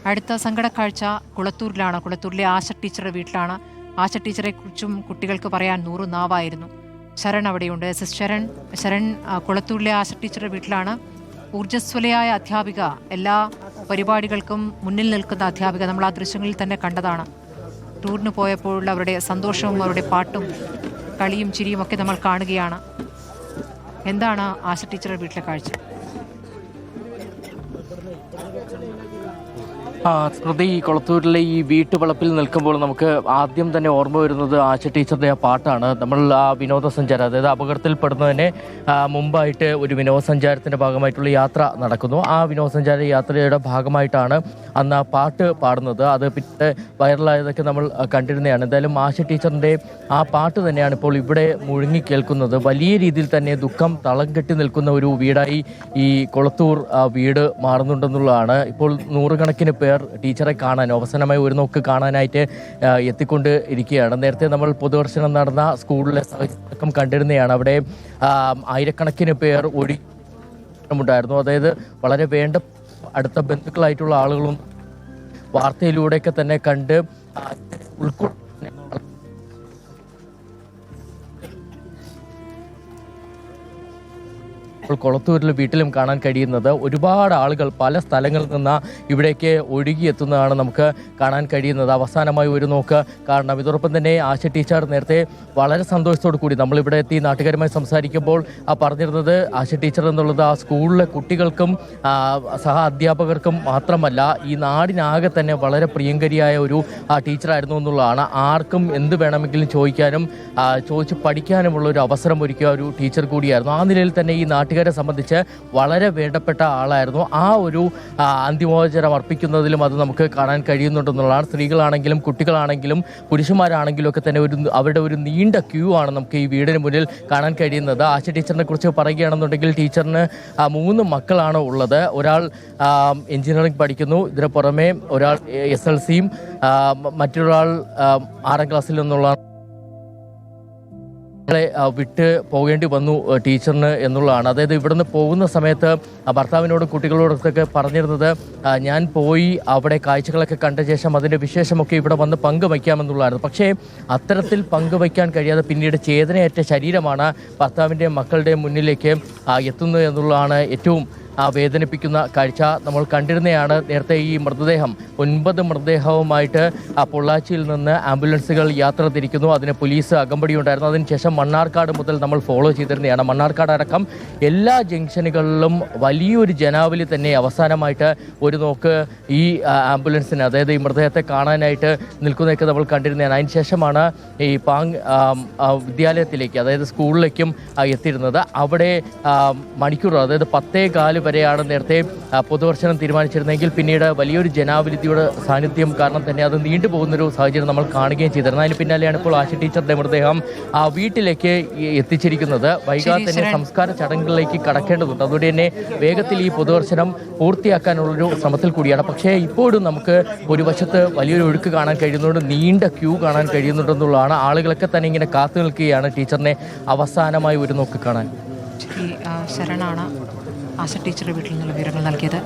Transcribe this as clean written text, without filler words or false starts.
അടുത്ത സങ്കടക്കാഴ്ച കുളത്തൂരിലാണ്. കുളത്തൂരിലെ ആശ ടീച്ചറുടെ വീട്ടിലാണ്. ആശ ടീച്ചറെ കുറിച്ചും കുട്ടികൾക്ക് പറയാൻ 100 നാവായിരുന്നു. ശരൺ അവിടെയുണ്ട്. ശരൺ കുളത്തൂരിലെ ആശ ടീച്ചറുടെ വീട്ടിലാണ്. ഊർജ്ജസ്വലയായ അധ്യാപിക, എല്ലാ പരിപാടികൾക്കും മുന്നിൽ നിൽക്കുന്ന അധ്യാപിക. നമ്മൾ ആ ദൃശ്യങ്ങളിൽ തന്നെ കണ്ടതാണ്. ടൂറിന് പോയപ്പോഴുള്ള അവരുടെ സന്തോഷവും അവരുടെ പാട്ടും കളിയും ചിരിയും ഒക്കെ നമ്മൾ കാണുകയാണ്. എന്താണ് ആശ ടീച്ചറുടെ വീട്ടിലെ കാഴ്ച? സ്മൃതി, കൊളത്തൂരിലെ ഈ വീട്ടുവളപ്പിൽ നിൽക്കുമ്പോൾ നമുക്ക് ആദ്യം തന്നെ ഓർമ്മ വരുന്നത് ആശ ടീച്ചറുടെ ആ പാട്ടാണ്. നമ്മൾ ആ വിനോദസഞ്ചാരം, അതായത് അപകടത്തിൽപ്പെടുന്നതിന് മുമ്പായിട്ട് ഒരു വിനോദസഞ്ചാരത്തിൻ്റെ ഭാഗമായിട്ടുള്ള യാത്ര നടക്കുന്നു. ആ വിനോദസഞ്ചാര യാത്രയുടെ ഭാഗമായിട്ടാണ് അന്ന് ആ പാട്ട് പാടുന്നത്. അത് പിന്നെ വൈറലായതൊക്കെ നമ്മൾ കണ്ടിരുന്നതാണ്. എന്തായാലും ആശ ടീച്ചറിൻ്റെ ആ പാട്ട് തന്നെയാണ് ഇപ്പോൾ ഇവിടെ മുഴുങ്ങി കേൾക്കുന്നത്. വലിയ രീതിയിൽ തന്നെ ദുഃഖം തളം കെട്ടി നിൽക്കുന്ന ഒരു വീടായി ഈ കൊളത്തൂർ വീട് മാറുന്നുണ്ടെന്നുള്ളതാണ്. ഇപ്പോൾ നൂറുകണക്കിന് പേർ ടീച്ചറെ കാണാൻ, അവസാനമായി ഒരു നോക്ക് കാണാനായിട്ട് എത്തിക്കൊണ്ട് ഇരിക്കുകയാണ്. നേരത്തെ നമ്മൾ പൊതുദർശനം നടന്ന സ്കൂളിലെ സാഹചര്യം കണ്ടിരുന്നതാണ്. അവിടെ ആയിരക്കണക്കിന് പേർ ഉണ്ടായിരുന്നു. അതായത് വളരെ വേണ്ട അടുത്ത ബന്ധുക്കളായിട്ടുള്ള ആളുകളും വാർത്തയിലൂടെയൊക്കെ തന്നെ കണ്ട് കൊളത്തൂരിൽ വീട്ടിലും കാണാൻ കഴിയുന്നത് ഒരുപാട് ആളുകൾ പല സ്ഥലങ്ങളിൽ നിന്ന് ഇവിടേക്ക് ഒഴുകിയെത്തുന്നതാണ് നമുക്ക് കാണാൻ കഴിയുന്നത്. അവസാനമായി ഒരു നോക്ക് കാണണം. ഇതോടൊപ്പം തന്നെ ആശ ടീച്ചർ നേരത്തെ വളരെ സന്തോഷത്തോടു കൂടി നമ്മളിവിടെ എത്തി നാട്ടുകാരുമായി സംസാരിക്കുമ്പോൾ പറഞ്ഞിരുന്നത് ആശ ടീച്ചർ എന്നുള്ളത് ആ സ്കൂളിലെ കുട്ടികൾക്കും സഹ അധ്യാപകർക്കും മാത്രമല്ല ഈ നാടിനാകെ തന്നെ വളരെ പ്രിയങ്കരിയായ ഒരു ടീച്ചറായിരുന്നു എന്നുള്ളതാണ്. ആർക്കും എന്ത് വേണമെങ്കിലും ചോദിക്കാനും ചോദിച്ച് പഠിക്കാനുമുള്ള ഒരു അവസരം ഒരുക്കിയ ഒരു ടീച്ചർ കൂടിയായിരുന്നു. ആ നിലയിൽ തന്നെ ഈ നാട്ടുകാരെ സംബന്ധിച്ച് വളരെ വേണ്ടപ്പെട്ട ആളായിരുന്നു. ആ ഒരു അന്തിമോചനം അർപ്പിക്കുന്നതിലും അത് നമുക്ക് കാണാൻ കഴിയുന്നുണ്ടെന്നുള്ളതാണ്. സ്ത്രീകളാണെങ്കിലും കുട്ടികളാണെങ്കിലും പുരുഷന്മാരാണെങ്കിലും ഒക്കെ തന്നെ അവരുടെ ഒരു നീണ്ട ക്യൂ ആണ് നമുക്ക് ഈ വീടിന് മുന്നിൽ കാണാൻ കഴിയുന്നത്. ആശ ടീച്ചറിനെ കുറിച്ച് പറയുകയാണെന്നുണ്ടെങ്കിൽ ടീച്ചറിന് 3 മക്കളാണ് ഉള്ളത്. ഒരാൾ എഞ്ചിനീയറിംഗ് പഠിക്കുന്നു. ഇതിന് പുറമെ ഒരാൾ SLCയും മറ്റൊരാൾ 6ാം ക്ലാസ്സിൽ നിന്നുള്ള വിട്ട് പോകേണ്ടി വന്നു ടീച്ചറിന് എന്നുള്ളതാണ്. അതായത് ഇവിടുന്ന് പോകുന്ന സമയത്ത് ഭർത്താവിനോടും കുട്ടികളോടൊക്കെ പറഞ്ഞിരുന്നത് ഞാൻ പോയി അവിടെ കാഴ്ചകളൊക്കെ കണ്ട ശേഷം അതിൻ്റെ വിശേഷമൊക്കെ ഇവിടെ വന്ന് പങ്കുവയ്ക്കാമെന്നുള്ളതായിരുന്നു. പക്ഷേ അത്തരത്തിൽ പങ്കുവയ്ക്കാൻ കഴിയാതെ പിന്നീട് ചേതനയേറ്റ ശരീരമാണ് ഭർത്താവിൻ്റെ മക്കളുടെ മുന്നിലേക്ക് എത്തുന്നത് എന്നുള്ളതാണ് ഏറ്റവും വേദനിപ്പിക്കുന്ന കാഴ്ച. നമ്മൾ കണ്ടിരുന്നതാണ്. നേരത്തെ ഈ മൃതദേഹം 9 മൃതദേഹവുമായിട്ട് പൊള്ളാച്ചിയിൽ നിന്ന് ആംബുലൻസുകൾ യാത്ര തിരിക്കുന്നു. അതിന് പോലീസ് അകമ്പടി ഉണ്ടായിരുന്നു. അതിനുശേഷം മണ്ണാർക്കാട് മുതൽ നമ്മൾ ഫോളോ ചെയ്തിരുന്നതാണ്. മണ്ണാർക്കാട് അടക്കം എല്ലാ ജംഗ്ഷനുകളിലും വലിയൊരു ജനാവലി തന്നെ അവസാനമായിട്ട് ഒരു നോക്ക് ഈ ആംബുലൻസിന്, അതായത് ഈ മൃതദേഹത്തെ കാണാനായിട്ട് നിൽക്കുന്നതൊക്കെ നമ്മൾ കണ്ടിരുന്നതാണ്. അതിനുശേഷമാണ് ഈ വിദ്യാലയത്തിലേക്ക്, അതായത് സ്കൂളിലേക്കും എത്തിയിരുന്നത്. അവിടെ മണിക്കൂർ, അതായത് 10:15 വരെയാണ് നേരത്തെ പൊതുദർശനം തീരുമാനിച്ചിരുന്നെങ്കിൽ പിന്നീട് വലിയൊരു ജനാവലിയുടെ സാന്നിധ്യം കാരണം തന്നെ അത് നീണ്ടുപോകുന്നൊരു സാഹചര്യം നമ്മൾ കാണുകയും ചെയ്തിരുന്നു. അതിന് പിന്നാലെയാണ് ഇപ്പോൾ ആശ ടീച്ചറുടെ മൃതദേഹം വീട്ടിലേക്ക് എത്തിച്ചിരിക്കുന്നത്. വൈകാതെ തന്നെ സംസ്കാര ചടങ്ങുകളിലേക്ക് കടക്കേണ്ടതുണ്ട്. അതുകൊണ്ട് തന്നെ വേഗത്തിൽ ഈ പൊതുദർശനം പൂർത്തിയാക്കാനുള്ളൊരു ശ്രമത്തിൽ കൂടിയാണ്. പക്ഷേ ഇപ്പോഴും നമുക്ക് ഒരു വശത്ത് വലിയൊരു ഒഴുക്ക് കാണാൻ കഴിയുന്നുണ്ട്, നീണ്ട ക്യൂ കാണാൻ കഴിയുന്നുണ്ടെന്നുള്ളതാണ്. ആളുകളൊക്കെ തന്നെ ഇങ്ങനെ കാത്തു നിൽക്കുകയാണ് ടീച്ചറിനെ അവസാനമായി ഒരു നോക്ക് കാണാൻ. ശരണാണ് ആശ ടീച്ചറുടെ വീട്ടിൽ നിന്നുള്ള വിവരങ്ങൾ നൽകിയത്.